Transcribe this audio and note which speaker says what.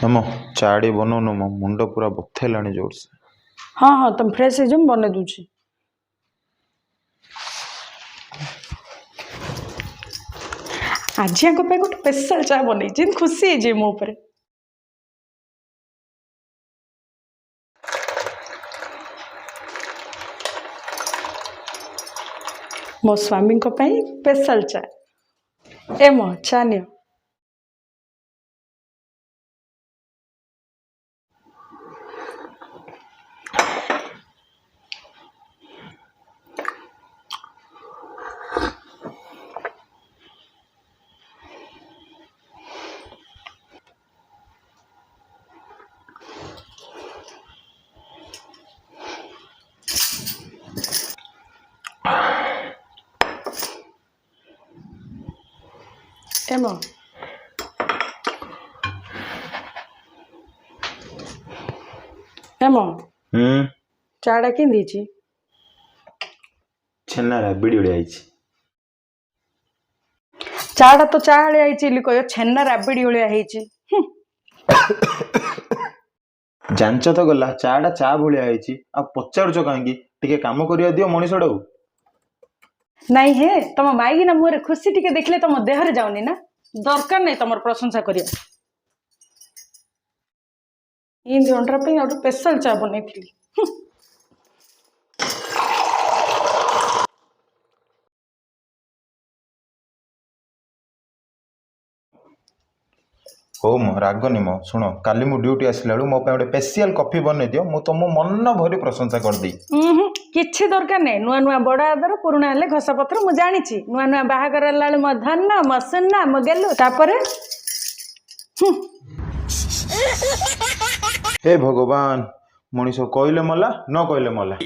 Speaker 1: हम चाड़ी बनौनु मो मुंड पूरा बथेलाणी जोर से।
Speaker 2: हाँ हाँ तुम फ्रेश हो जाओ बने दूची। आज यहाँ पे गोटे स्पेशल चा बन खुशी है मो ऊपर। मो स्वामी स्पेशल चा एम चा नियो। एम एम चाड़ा कि
Speaker 1: छेना राबिड़ी उड़े आई
Speaker 2: चाड़ा तो चा आई कह छेना राबिड़ी उड़िया
Speaker 1: जांच तो गला चाड़ा चा भाया आ पचारुच कहीं काम कर दियो मनीषड़ा
Speaker 2: नहीं है तुम माइकी ना मुहर खुशी टिके देखले तुम देहरे जाऊनी ना दरकार नहीं तुम प्रशंसा करिया। इन अंडर पे और स्पेशल चा बन
Speaker 1: हो मो रागनी मो शुण काली मु ड्यूटी आसला मो गोटे स्पेशल कॉफी बन दियो मु तुम मन भरी प्रशंसा कर दी।
Speaker 2: किछि दरकार नहीं नुआ नुआ बड़ आदर पुराणा हेले घसा पत्र मु जानी नुआ नुआ बाहागर लाल मो धन मो सुन्ना मो गेलु तापरे
Speaker 1: हे भगवान मनीष कहले मला न कहले मला।